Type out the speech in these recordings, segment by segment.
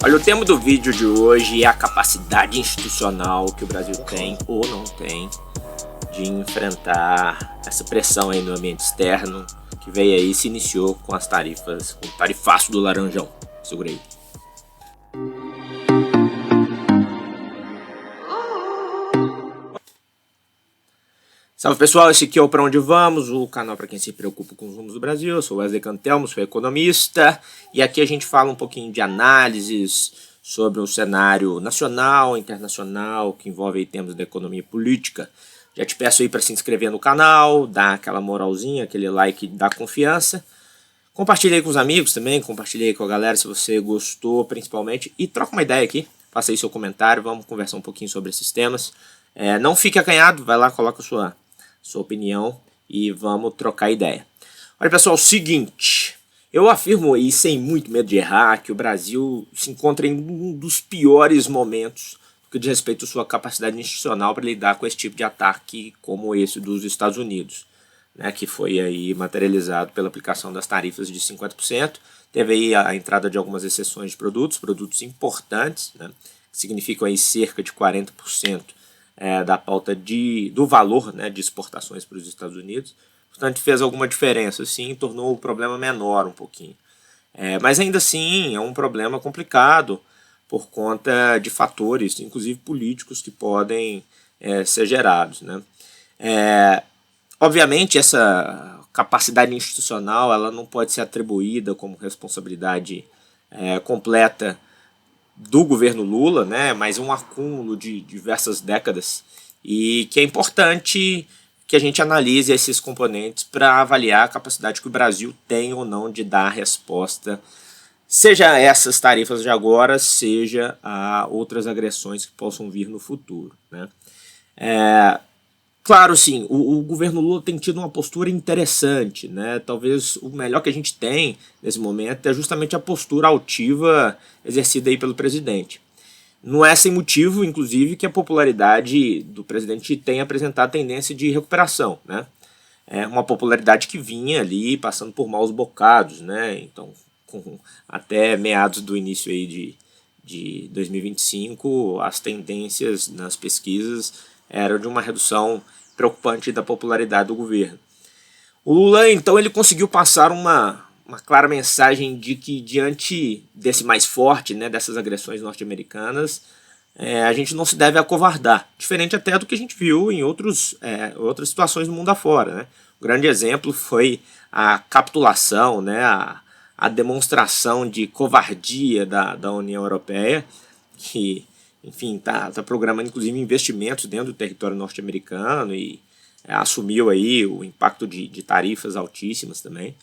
Olha, o tema do vídeo de hoje é a capacidade institucional que o Brasil tem ou não tem de enfrentar essa pressão aí no ambiente externo que veio aí e se iniciou com as tarifas, com o tarifaço do Laranjão. Segura aí. Salve pessoal, esse aqui é o Pra Onde Vamos, o canal para quem se preocupa com os rumos do Brasil. Eu sou Wesley Cantelmo, sou economista e aqui a gente fala um pouquinho de análises sobre o cenário nacional, internacional, que envolve aí temas da economia e política. Já te peço aí para se inscrever no canal, dar aquela moralzinha, aquele like da confiança. Compartilhe aí com os amigos também, compartilhe aí com a galera se você gostou principalmente e troca uma ideia aqui, faça aí seu comentário, vamos conversar um pouquinho sobre esses temas. Não fique acanhado, vai lá, coloca sua opinião e vamos trocar ideia. Olha pessoal, o seguinte, eu afirmo aí sem muito medo de errar que o Brasil se encontra em um dos piores momentos no que diz respeito à sua capacidade institucional para lidar com esse tipo de ataque como esse dos Estados Unidos, né, que foi aí materializado pela aplicação das tarifas de 50%, teve aí a entrada de algumas exceções de produtos importantes, né, que significam aí cerca de 40% da pauta do valor, né, de exportações para os Estados Unidos. Portanto, fez alguma diferença, sim, tornou o problema menor um pouquinho. Mas ainda assim é um problema complicado por conta de fatores, inclusive políticos, que podem ser gerados, né? Obviamente, essa capacidade institucional ela não pode ser atribuída como responsabilidade completa do governo Lula, né, mas um acúmulo de diversas décadas e que é importante que a gente analise esses componentes para avaliar a capacidade que o Brasil tem ou não de dar resposta, seja a essas tarifas de agora, seja a outras agressões que possam vir no futuro, né. Claro, sim, o governo Lula tem tido uma postura interessante, né? Talvez o melhor que a gente tem nesse momento é justamente a postura altiva exercida aí pelo presidente. Não é sem motivo, inclusive, que a popularidade do presidente tem apresentado tendência de recuperação, né? É uma popularidade que vinha ali passando por maus bocados, né? Então, até meados do início aí de 2025, as tendências nas pesquisas eram de uma redução preocupante da popularidade do governo. O Lula, então, ele conseguiu passar uma clara mensagem de que, diante desse mais forte, né, dessas agressões norte-americanas, a gente não se deve acovardar, diferente até do que a gente viu em outras situações do mundo afora, né? O grande exemplo foi a capitulação, né, a demonstração de covardia da União Europeia, que enfim, tá programando inclusive investimentos dentro do território norte-americano e assumiu aí o impacto de tarifas altíssimas também.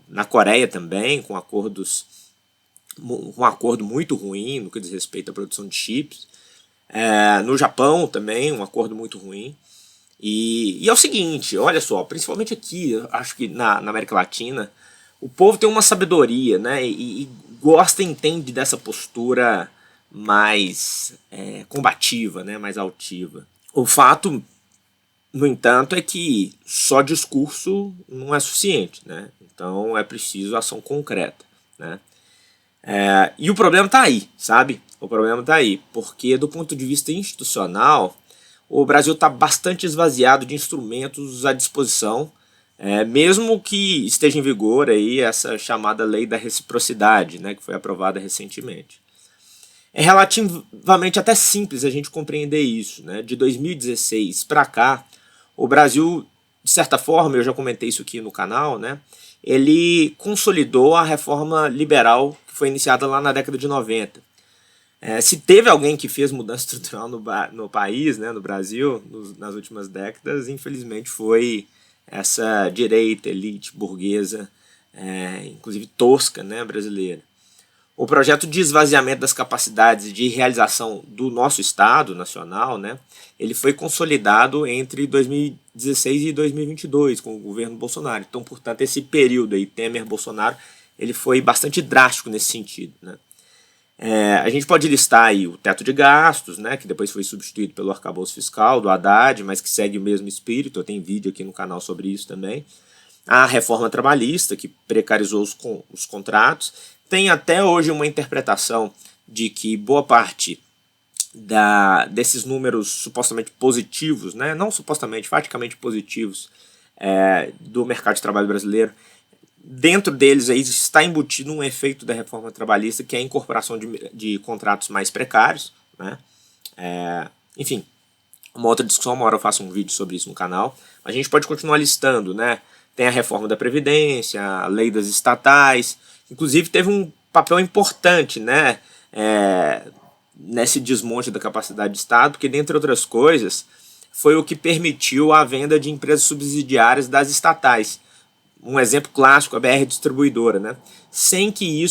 Na Coreia também, com um acordo muito ruim no que diz respeito à produção de chips. No Japão também, um acordo muito ruim. E é o seguinte, olha só, principalmente aqui, acho que na América Latina, o povo tem uma sabedoria, né, e gosta e entende dessa postura mais combativa, né, mais altiva. O fato, no entanto, é que só discurso não é suficiente, né? Então é preciso ação concreta, né? E o problema está aí, sabe? O problema está aí, porque do ponto de vista institucional, o Brasil está bastante esvaziado de instrumentos à disposição, mesmo que esteja em vigor aí essa chamada lei da reciprocidade, né, que foi aprovada recentemente. É relativamente até simples a gente compreender isso, né? De 2016 para cá, o Brasil, de certa forma, eu já comentei isso aqui no canal, né? Ele consolidou a reforma liberal que foi iniciada lá na década de 90. Se teve alguém que fez mudança estrutural no país, né, no Brasil, nas últimas décadas, infelizmente foi essa direita, elite burguesa, inclusive tosca, né, brasileira. O projeto de esvaziamento das capacidades de realização do nosso Estado nacional, né, ele foi consolidado entre 2016 e 2022 com o governo Bolsonaro. Então, portanto, esse período aí, Temer-Bolsonaro, ele foi bastante drástico nesse sentido, né. A gente pode listar aí o teto de gastos, né, que depois foi substituído pelo arcabouço fiscal do Haddad, mas que segue o mesmo espírito. Eu tenho vídeo aqui no canal sobre isso também. A reforma trabalhista, que precarizou os contratos. tem até hoje uma interpretação de que boa parte desses números supostamente positivos, né, não supostamente, faticamente positivos, do mercado de trabalho brasileiro, dentro deles aí está embutido um efeito da reforma trabalhista, que é a incorporação de contratos mais precários, né? Enfim, uma outra discussão, uma hora eu faço um vídeo sobre isso no canal. A gente pode continuar listando, né? Tem a reforma da Previdência, a lei das estatais, inclusive teve um papel importante, né? Nesse desmonte da capacidade de Estado, porque, dentre outras coisas, foi o que permitiu a venda de empresas subsidiárias das estatais. Um exemplo clássico, a BR Distribuidora, né? Sem que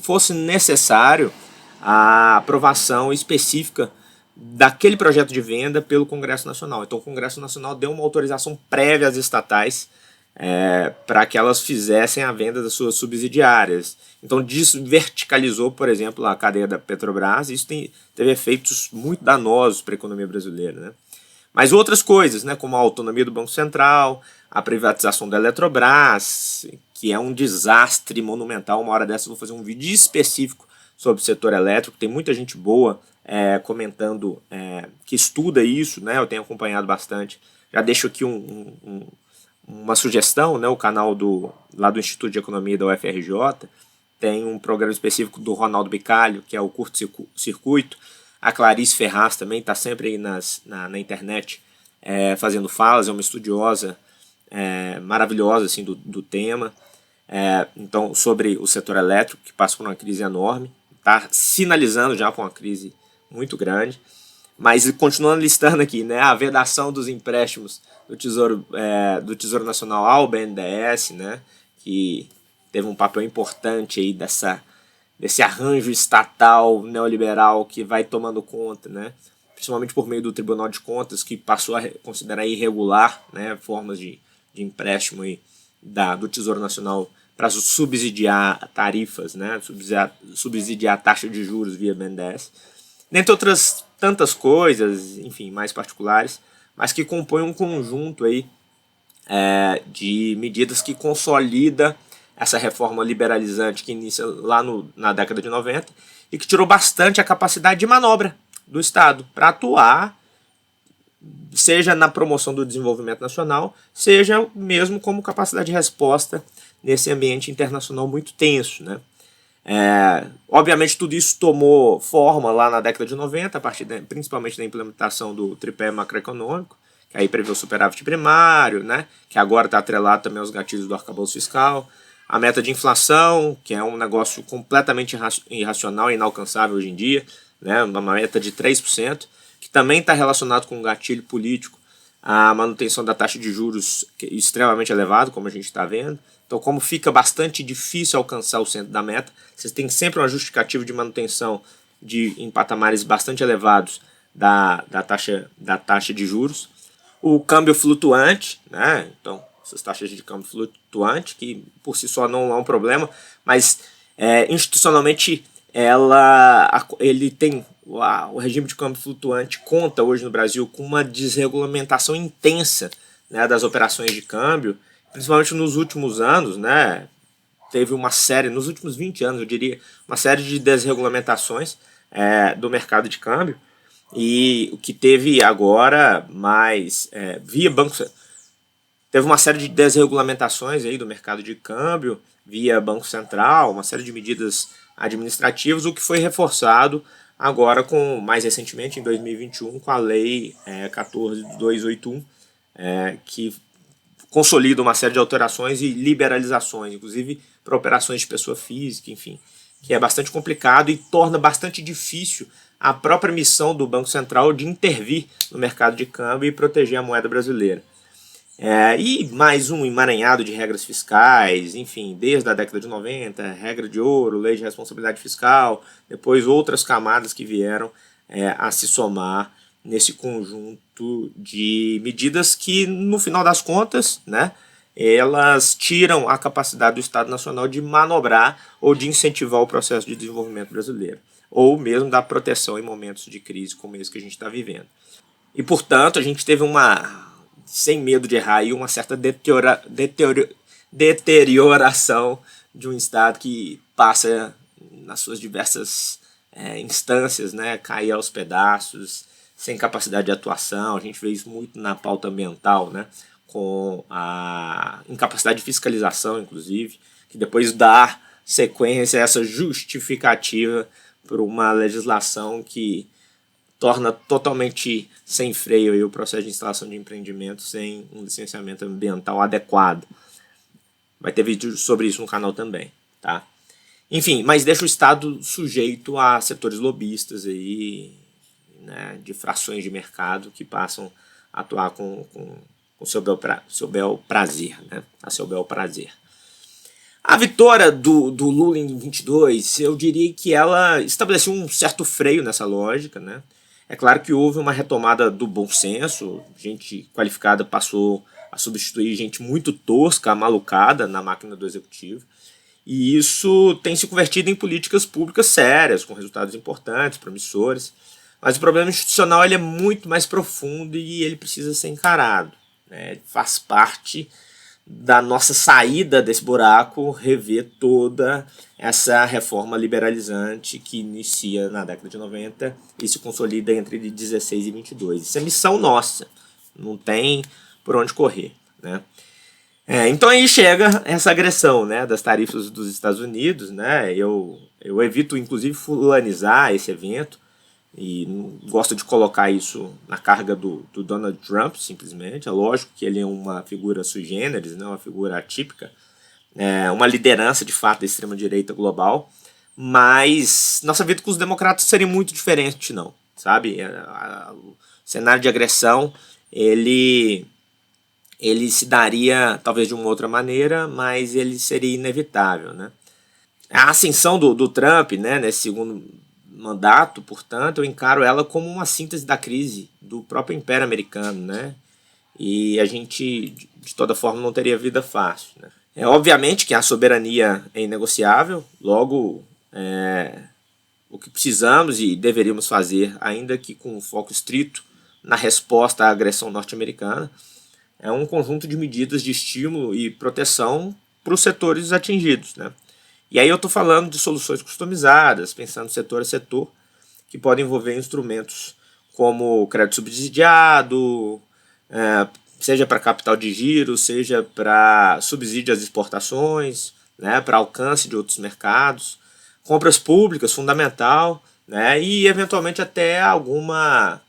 fosse necessário a aprovação específica daquele projeto de venda pelo Congresso Nacional. Então o Congresso Nacional deu uma autorização prévia às estatais para que elas fizessem a venda das suas subsidiárias. Então disso verticalizou, por exemplo, a cadeia da Petrobras, e isso teve efeitos muito danosos para a economia brasileira, né? Mas outras coisas, né, como a autonomia do Banco Central, a privatização da Eletrobras, que é um desastre monumental. Uma hora dessa eu vou fazer um vídeo específico sobre o setor elétrico. Tem muita gente boa comentando que estuda isso, né? Eu tenho acompanhado bastante. Já deixo aqui uma sugestão, né? O canal lá do Instituto de Economia da UFRJ tem um programa específico do Ronaldo Bicalho, que é o Curto Circuito. A Clarice Ferraz também está sempre aí na internet fazendo falas, é uma estudiosa maravilhosa assim, do tema. Então, sobre o setor elétrico, que passa por uma crise enorme, está sinalizando já por uma crise muito grande. Mas continuando listando aqui, né, a vedação dos empréstimos do Tesouro Nacional ao BNDES, né, que teve um papel importante aí desse arranjo estatal neoliberal que vai tomando conta, né, principalmente por meio do Tribunal de Contas, que passou a considerar irregular, né, formas de empréstimo aí do Tesouro Nacional para subsidiar tarifas, né, subsidiar a taxa de juros via BNDES, dentre outras tantas coisas, enfim, mais particulares, mas que compõem um conjunto aí, de medidas que consolida essa reforma liberalizante que inicia lá na década de 90 e que tirou bastante a capacidade de manobra do Estado para atuar, seja na promoção do desenvolvimento nacional, seja mesmo como capacidade de resposta nesse ambiente internacional muito tenso, né? Obviamente tudo isso tomou forma lá na década de 90, a partir principalmente da implementação do tripé macroeconômico, que aí prevê o superávit primário, né, que agora está atrelado também aos gatilhos do arcabouço fiscal, a meta de inflação, que é um negócio completamente irracional e inalcançável hoje em dia, né, uma meta de 3%, que também está relacionado com um gatilho político, a manutenção da taxa de juros extremamente elevada, como a gente está vendo. Então, como fica bastante difícil alcançar o centro da meta, vocês têm sempre uma justificativa de manutenção em patamares bastante elevados da taxa de juros. O câmbio flutuante, né? Então, essas taxas de câmbio flutuante, que por si só não é um problema, mas institucionalmente ele tem o regime de câmbio flutuante conta hoje no Brasil com uma desregulamentação intensa, né, das operações de câmbio, principalmente nos últimos anos, né, teve uma série, nos últimos 20 anos eu diria, uma série de desregulamentações do mercado de câmbio, e o que teve agora mais via Banco teve uma série de desregulamentações aí do mercado de câmbio via Banco Central, uma série de medidas administrativas, o que foi reforçado agora mais recentemente, em 2021, com a Lei 14.281, que consolida uma série de alterações e liberalizações, inclusive para operações de pessoa física, enfim, que é bastante complicado e torna bastante difícil a própria missão do Banco Central de intervir no mercado de câmbio e proteger a moeda brasileira. E mais um emaranhado de regras fiscais, enfim, desde a década de 90, regra de ouro, lei de responsabilidade fiscal, depois outras camadas que vieram a se somar nesse conjunto de medidas que, no final das contas, né, elas tiram a capacidade do Estado Nacional de manobrar ou de incentivar o processo de desenvolvimento brasileiro, ou mesmo da proteção em momentos de crise como esse que a gente está vivendo. E, portanto, a gente teve sem medo de errar, uma certa deterioração de um Estado que passa nas suas diversas instâncias, né, cair aos pedaços, sem capacidade de atuação. A gente vê isso muito na pauta ambiental, né, com a incapacidade de fiscalização, inclusive, que depois dá sequência a essa justificativa por uma legislação que torna totalmente sem freio aí o processo de instalação de empreendimento sem um licenciamento ambiental adequado. Vai ter vídeo sobre isso no canal também, tá? Enfim, mas deixa o Estado sujeito a setores lobistas aí, né, de frações de mercado que passam a atuar com seu bel prazer, né? A seu bel prazer. A vitória do Lula em 22, eu diria que ela estabeleceu um certo freio nessa lógica, né? É claro que houve uma retomada do bom senso, gente qualificada passou a substituir gente muito tosca, malucada na máquina do executivo, e isso tem se convertido em políticas públicas sérias, com resultados importantes, promissores, mas o problema institucional ele é muito mais profundo e ele precisa ser encarado, né? Faz parte da nossa saída desse buraco, rever toda essa reforma liberalizante que inicia na década de 90 e se consolida entre 16 e 22. Isso é missão nossa, não tem por onde correr, né? Então aí chega essa agressão, né, das tarifas dos Estados Unidos, né? Eu evito inclusive fulanizar esse evento e gosto de colocar isso na carga do Donald Trump, simplesmente. É lógico que ele é uma figura sui generis, né, uma figura atípica, uma liderança de fato da extrema-direita global, mas nossa vida com os democratas seria muito diferente, não, sabe? O cenário de agressão, ele se daria talvez de uma outra maneira, mas ele seria inevitável, né? A ascensão do Trump, né, nesse segundo mandato, portanto, eu encaro ela como uma síntese da crise do próprio Império Americano, né? E a gente, de toda forma, não teria vida fácil, né? Obviamente que a soberania é inegociável, logo o que precisamos e deveríamos fazer, ainda que com um foco estrito na resposta à agressão norte-americana, é um conjunto de medidas de estímulo e proteção para os setores atingidos, né? E aí eu estou falando de soluções customizadas, pensando setor a setor, que podem envolver instrumentos como crédito subsidiado, seja para capital de giro, seja para subsídio às exportações, né, para alcance de outros mercados, compras públicas, fundamental, né, e eventualmente até alguma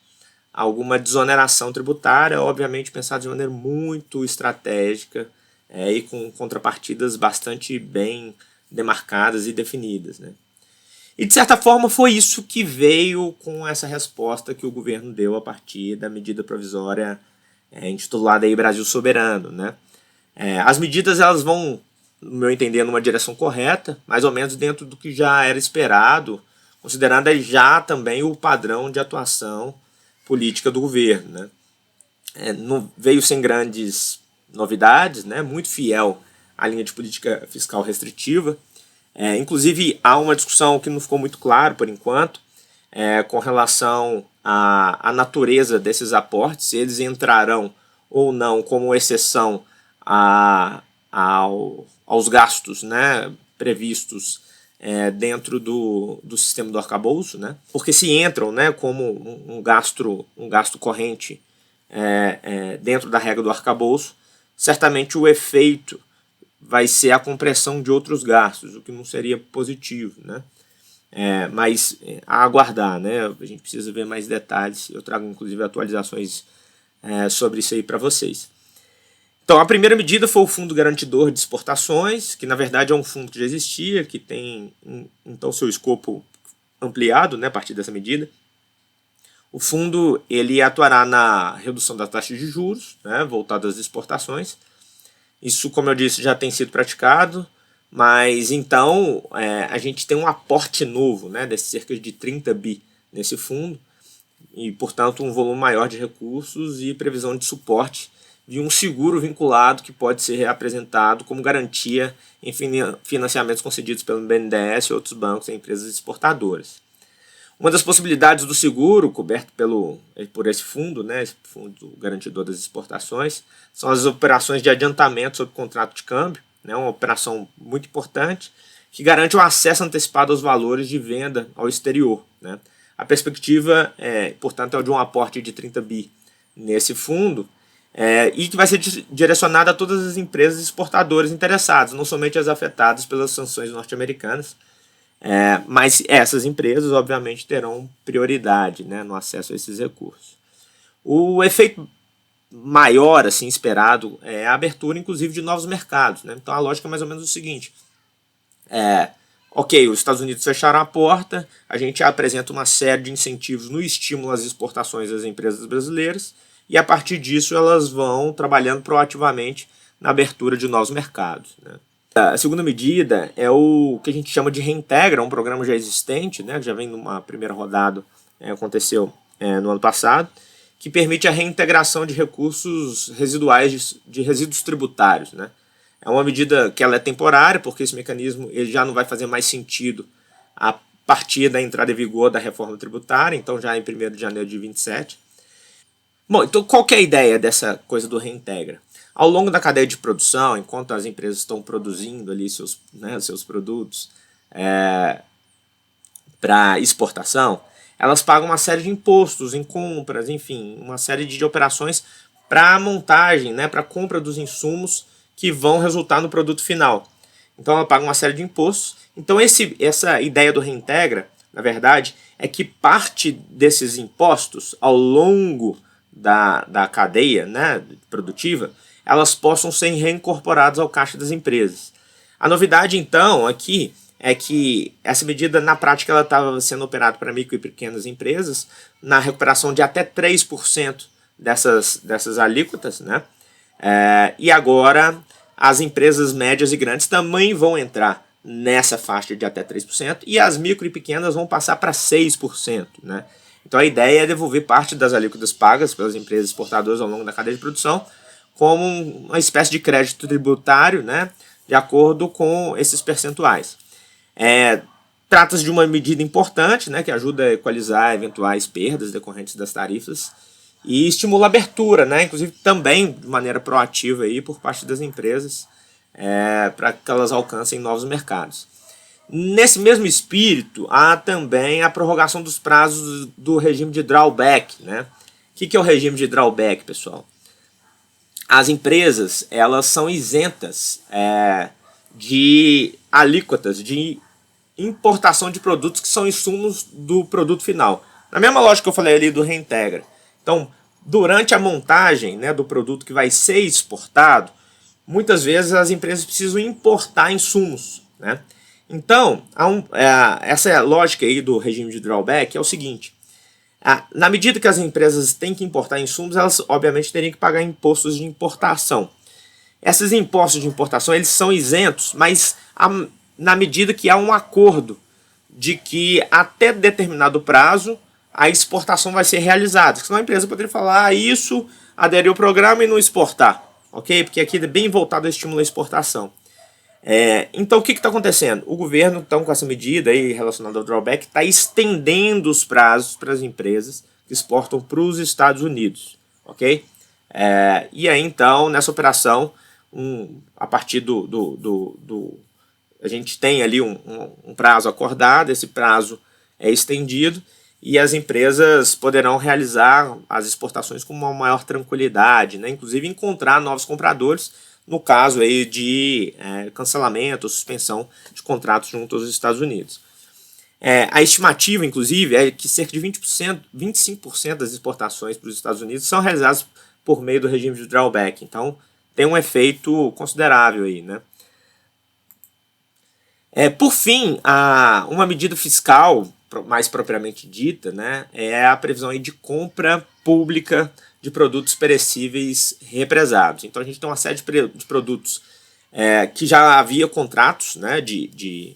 desoneração tributária, obviamente pensada de maneira muito estratégica e com contrapartidas bastante bem demarcadas e definidas, né? E de certa forma foi isso que veio com essa resposta que o governo deu a partir da medida provisória intitulada aí Brasil Soberano, né? As medidas elas vão, no meu entender, numa direção correta, mais ou menos dentro do que já era esperado, considerando aí já também o padrão de atuação política do governo, né? Não veio sem grandes novidades, né? Muito fiel à linha de política fiscal restritiva. Inclusive, há uma discussão que não ficou muito claro por enquanto, com relação à natureza desses aportes, se eles entrarão ou não como exceção aos gastos, né, previstos dentro do sistema do arcabouço, né? Porque se entram, né, como um gasto corrente dentro da regra do arcabouço, certamente o efeito vai ser a compressão de outros gastos, o que não seria positivo, né? Mas a aguardar, né? A gente precisa ver mais detalhes. Eu trago inclusive atualizações sobre isso aí para vocês. Então, a primeira medida foi o Fundo Garantidor de Exportações, que na verdade é um fundo que já existia, que tem então seu escopo ampliado, né, a partir dessa medida. O fundo ele atuará na redução da taxa de juros, né, voltada às exportações. Isso, como eu disse, já tem sido praticado, mas então a gente tem um aporte novo, né, desse cerca de 30 bi nesse fundo, e portanto um volume maior de recursos e previsão de suporte de um seguro vinculado que pode ser apresentado como garantia em financiamentos concedidos pelo BNDES e outros bancos e empresas exportadoras. Uma das possibilidades do seguro coberto por esse fundo, né, esse fundo garantidor das exportações, são as operações de adiantamento sobre contrato de câmbio, né, uma operação muito importante que garante o acesso antecipado aos valores de venda ao exterior, né? A perspectiva, portanto, é de um aporte de 30 bi nesse fundo, e que vai ser direcionado a todas as empresas exportadoras interessadas, não somente as afetadas pelas sanções norte-americanas, mas essas empresas, obviamente, terão prioridade, né, no acesso a esses recursos. O efeito maior, assim, esperado, é a abertura, inclusive, de novos mercados, né? Então, a lógica é mais ou menos o seguinte: ok, os Estados Unidos fecharam a porta, a gente apresenta uma série de incentivos no estímulo às exportações das empresas brasileiras, e a partir disso elas vão trabalhando proativamente na abertura de novos mercados, né? A segunda medida é o que a gente chama de Reintegra, um programa já existente, né, que já vem numa primeira rodada, aconteceu no ano passado, que permite a reintegração de recursos residuais de resíduos tributários, né? É uma medida que ela é temporária, porque esse mecanismo ele já não vai fazer mais sentido a partir da entrada em vigor da reforma tributária, então já em 1º de janeiro de 27. Bom, então qual que é a ideia dessa coisa do Reintegra? Ao longo da cadeia de produção, enquanto as empresas estão produzindo ali seus produtos para exportação, elas pagam uma série de impostos em compras, enfim, uma série de operações para a montagem, né, para a compra dos insumos que vão resultar no produto final. Então ela paga uma série de impostos. Então essa ideia do Reintegra, na verdade, é que parte desses impostos ao longo da cadeia, né, produtiva, elas possam ser reincorporadas ao caixa das empresas. A novidade, então, aqui é que essa medida, na prática, ela estava sendo operada para micro e pequenas empresas, na recuperação de até 3% dessas alíquotas, né? E agora as empresas médias e grandes também vão entrar nessa faixa de até 3%, e as micro e pequenas vão passar para 6%, né? Então a ideia é devolver parte das alíquotas pagas pelas empresas exportadoras ao longo da cadeia de produção como uma espécie de crédito tributário, né, de acordo com esses percentuais. Trata-se de uma medida importante, né, que ajuda a equalizar eventuais perdas decorrentes das tarifas e estimula a abertura, né, inclusive também de maneira proativa aí, por parte das empresas, para que elas alcancem novos mercados. Nesse mesmo espírito, há também a prorrogação dos prazos do regime de drawback, né? O que é o regime de drawback, pessoal? As empresas, elas são isentas de alíquotas de importação de produtos que são insumos do produto final. Na mesma lógica que eu falei ali do Reintegra. Então, durante a montagem, né, do produto que vai ser exportado, muitas vezes as empresas precisam importar insumos, né? Então, essa lógica aí do regime de drawback é o seguinte: na medida que as empresas têm que importar insumos, elas obviamente teriam que pagar impostos de importação. Esses impostos de importação eles são isentos, mas na medida que há um acordo de que até determinado prazo a exportação vai ser realizada. Senão a empresa poderia falar isso, aderir ao programa e não exportar, ok? Porque aqui é bem voltado ao estímulo à exportação. Então o que está acontecendo? O governo, então, com essa medida aí relacionada ao drawback, está estendendo os prazos para as empresas que exportam para os Estados Unidos, ok? E aí então, nessa operação, a partir a gente tem ali um prazo acordado, esse prazo é estendido e as empresas poderão realizar as exportações com uma maior tranquilidade, né? Inclusive encontrar novos compradores, no caso aí de cancelamento ou suspensão de contratos junto aos Estados Unidos. A estimativa, inclusive, é que cerca de 25% das exportações para os Estados Unidos são realizadas por meio do regime de drawback. Então, tem um efeito considerável aí, né? Por fim, uma medida fiscal mais propriamente dita, né, é a previsão aí de compra pública de produtos perecíveis represados. Então a gente tem uma série de produtos que já havia contratos, né, de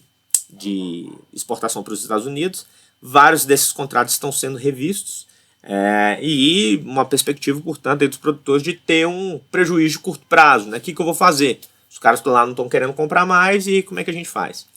exportação para os Estados Unidos. Vários desses contratos estão sendo revistos e uma perspectiva, portanto, dos produtores de ter um prejuízo de curto prazo, né? O que eu vou fazer? Os caras lá não estão querendo comprar mais e como é que a gente faz?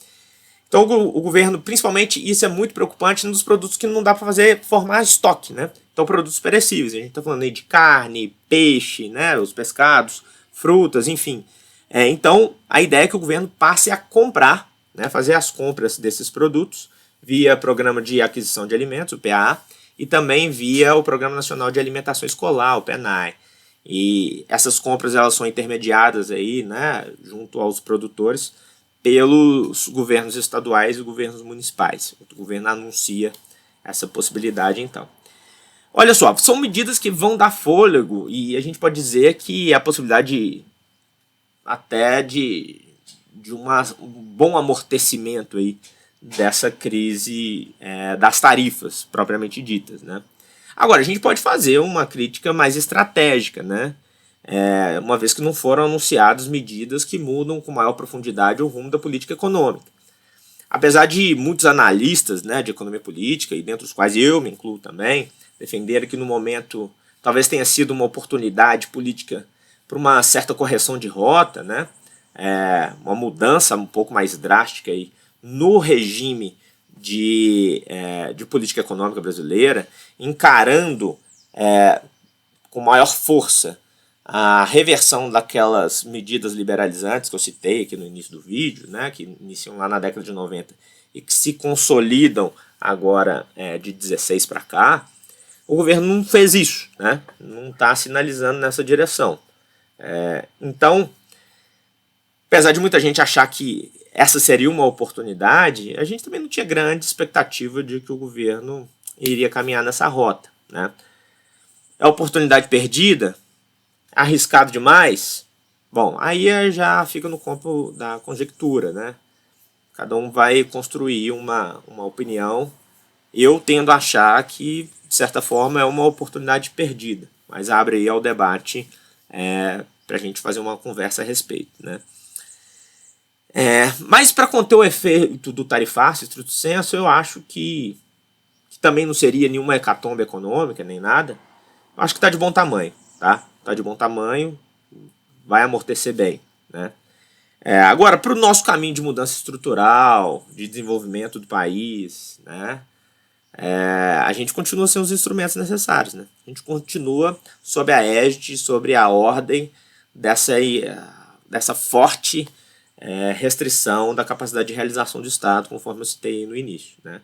Então o governo, principalmente, isso é muito preocupante nos produtos que não dá para formar estoque, né? Então produtos perecíveis, a gente está falando aí de carne, peixe, né? Os pescados, frutas, enfim. Então a ideia é que o governo passe a comprar né, fazer as compras desses produtos via Programa de Aquisição de Alimentos, o PAA, e também via o Programa Nacional de Alimentação Escolar, o PNAE. E essas compras elas são intermediadas aí, né, junto aos produtores pelos governos estaduais e governos municipais. O governo anuncia essa possibilidade, então. Olha só, são medidas que vão dar fôlego e a gente pode dizer que a possibilidade até de um bom amortecimento aí dessa crise das tarifas propriamente ditas, né? Agora, a gente pode fazer uma crítica mais estratégica, né? Uma vez que não foram anunciadas medidas que mudam com maior profundidade o rumo da política econômica. Apesar de muitos analistas, né, de economia política, e dentre os quais eu me incluo também, defenderem que no momento talvez tenha sido uma oportunidade política para uma certa correção de rota, né? Uma mudança um pouco mais drástica aí no regime de política econômica brasileira, encarando com maior força a reversão daquelas medidas liberalizantes que eu citei aqui no início do vídeo, né, que iniciam lá na década de 90 e que se consolidam agora de 16 para cá. O governo não fez isso, né, não está sinalizando nessa direção. Então, apesar de muita gente achar que essa seria uma oportunidade, a gente também não tinha grande expectativa de que o governo iria caminhar nessa rota, né? É oportunidade perdida? Arriscado demais? Bom, aí já fica no campo da conjectura, né? Cada um vai construir uma opinião. Eu tendo a achar que, de certa forma, é uma oportunidade perdida, mas abre aí ao debate para a gente fazer uma conversa a respeito, né? Mas para conter o efeito do tarifaço, estrito senso, eu acho que também não seria nenhuma hecatombe econômica, nem nada. Eu acho que está de bom tamanho, tá? Está de bom tamanho, vai amortecer bem, né? Agora, para o nosso caminho de mudança estrutural, de desenvolvimento do país, né? A gente continua sem os instrumentos necessários, né? A gente continua sob a égide, sobre a ordem dessa forte restrição da capacidade de realização do Estado, conforme eu citei no início, né?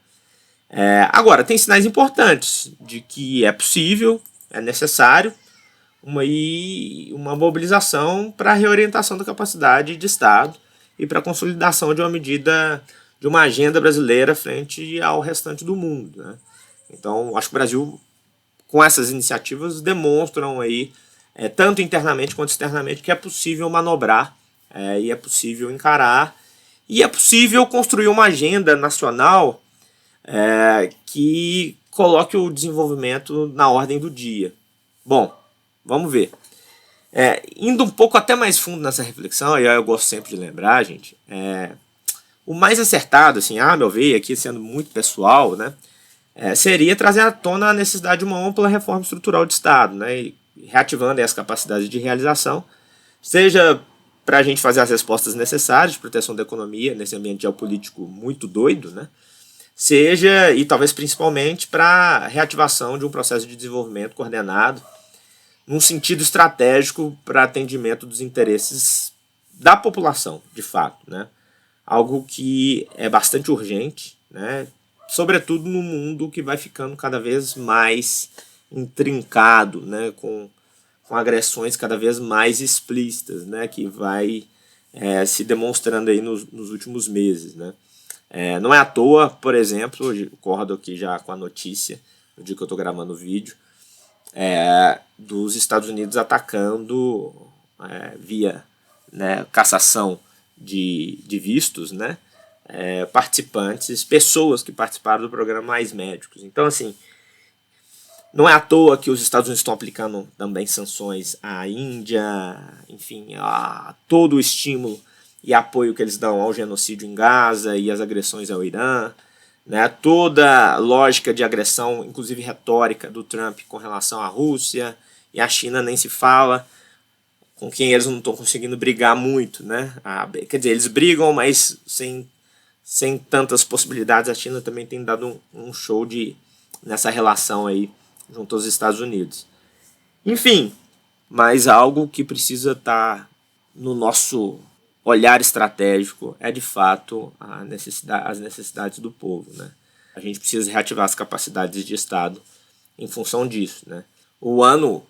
Agora, tem sinais importantes de que é possível, é necessário uma mobilização para a reorientação da capacidade de Estado e para a consolidação de uma medida, de uma agenda brasileira frente ao restante do mundo, né? Então, acho que o Brasil, com essas iniciativas, demonstram aí, tanto internamente quanto externamente, que é possível manobrar e é possível encarar e é possível construir uma agenda nacional que coloque o desenvolvimento na ordem do dia. Bom, vamos ver. Indo um pouco até mais fundo nessa reflexão, e eu gosto sempre de lembrar, gente, o mais acertado, assim, a meu ver, aqui sendo muito pessoal, né, seria trazer à tona a necessidade de uma ampla reforma estrutural de Estado, né, e reativando as capacidades de realização, seja para a gente fazer as respostas necessárias de proteção da economia nesse ambiente geopolítico muito doido, né, seja, e talvez principalmente, para a reativação de um processo de desenvolvimento coordenado num sentido estratégico para atendimento dos interesses da população, de fato, né? Algo que é bastante urgente, né? Sobretudo no mundo que vai ficando cada vez mais intrincado, né? Com agressões cada vez mais explícitas, né? Que vai se demonstrando aí nos últimos meses, né? Não é à toa, por exemplo, eu concordo aqui já com a notícia, no dia que eu estou gravando o vídeo, dos Estados Unidos atacando via, né, cassação de vistos, né, pessoas que participaram do programa Mais Médicos. Então, assim, não é à toa que os Estados Unidos estão aplicando também sanções à Índia, enfim, a todo o estímulo e apoio que eles dão ao genocídio em Gaza e às agressões ao Irã, né, toda lógica de agressão, inclusive retórica, do Trump com relação à Rússia, e a China nem se fala, com quem eles não estão conseguindo brigar muito, né? Quer dizer, eles brigam, mas sem tantas possibilidades. A China também tem dado um show nessa relação aí junto aos Estados Unidos. Enfim, mas algo que precisa estar no nosso olhar estratégico é de fato as necessidades do povo, né? A gente precisa reativar as capacidades de Estado em função disso, né? O ano,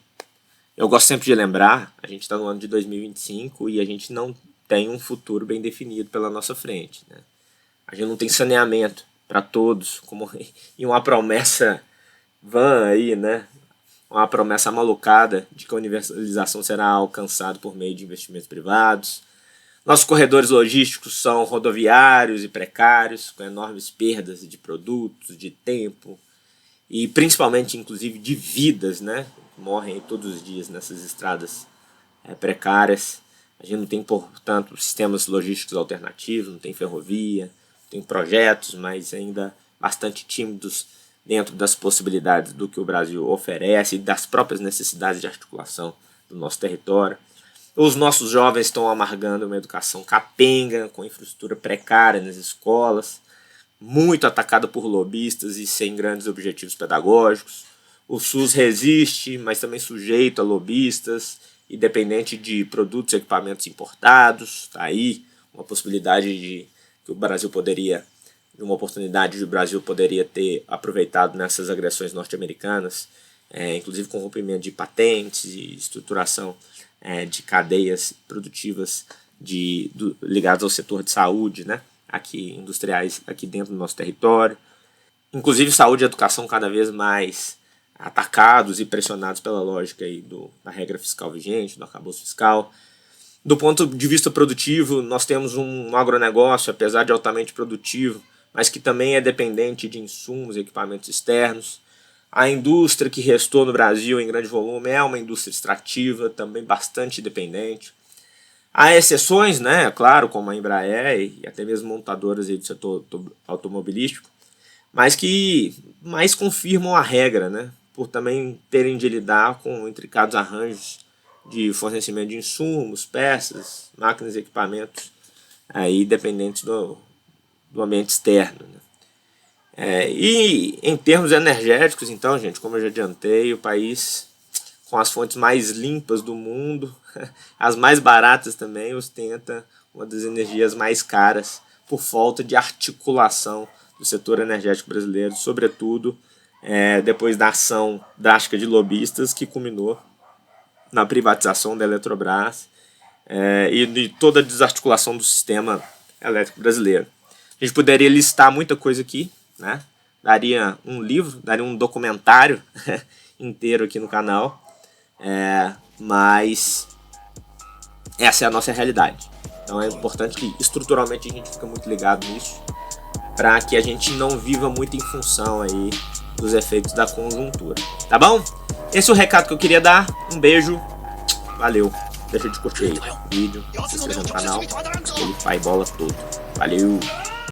eu gosto sempre de lembrar, a gente está no ano de 2025 e a gente não tem um futuro bem definido pela nossa frente, né? A gente não tem saneamento para todos, e uma promessa vã aí, né? Uma promessa malucada de que a universalização será alcançada por meio de investimentos privados. Nossos corredores logísticos são rodoviários e precários, com enormes perdas de produtos, de tempo e principalmente, inclusive, de vidas, né? Morrem todos os dias nessas estradas precárias. A gente não tem, portanto, sistemas logísticos alternativos, não tem ferrovia, tem projetos, mas ainda bastante tímidos dentro das possibilidades do que o Brasil oferece e das próprias necessidades de articulação do nosso território. Os nossos jovens estão amargando uma educação capenga, com infraestrutura precária nas escolas, muito atacada por lobistas e sem grandes objetivos pedagógicos. O SUS resiste, mas também sujeito a lobistas e dependente de produtos e equipamentos importados. Está aí uma possibilidade de que o Brasil poderia, uma oportunidade que o Brasil poderia ter aproveitado nessas agressões norte-americanas, inclusive com rompimento de patentes e estruturação de cadeias produtivas ligadas ao setor de saúde, né? Aqui, industriais aqui dentro do nosso território. Inclusive saúde e educação cada vez mais atacados e pressionados pela lógica aí da regra fiscal vigente, do arcabouço fiscal. Do ponto de vista produtivo, nós temos um agronegócio, apesar de altamente produtivo, mas que também é dependente de insumos e equipamentos externos. A indústria que restou no Brasil em grande volume é uma indústria extrativa, também bastante dependente. Há exceções, né, claro, como a Embraer e até mesmo montadoras aí do setor automobilístico, mas que mais confirmam a regra, né, por também terem de lidar com intricados arranjos de fornecimento de insumos, peças, máquinas e equipamentos aí dependentes do ambiente externo, né. E em termos energéticos, então, gente, como eu já adiantei, o país com as fontes mais limpas do mundo, as mais baratas também, ostenta uma das energias mais caras por falta de articulação do setor energético brasileiro, sobretudo depois da ação drástica de lobistas que culminou na privatização da Eletrobras e de toda a desarticulação do sistema elétrico brasileiro. A gente poderia listar muita coisa aqui, né? Daria um livro, daria um documentário inteiro aqui no canal, mas essa é a nossa realidade. Então é importante que estruturalmente a gente fique muito ligado nisso, para que a gente não viva muito em função aí dos efeitos da conjuntura, tá bom? Esse é o recado que eu queria dar. Um beijo, valeu, deixa de curtir aí o vídeo, se inscrever no canal, aquele pai bola todo, valeu!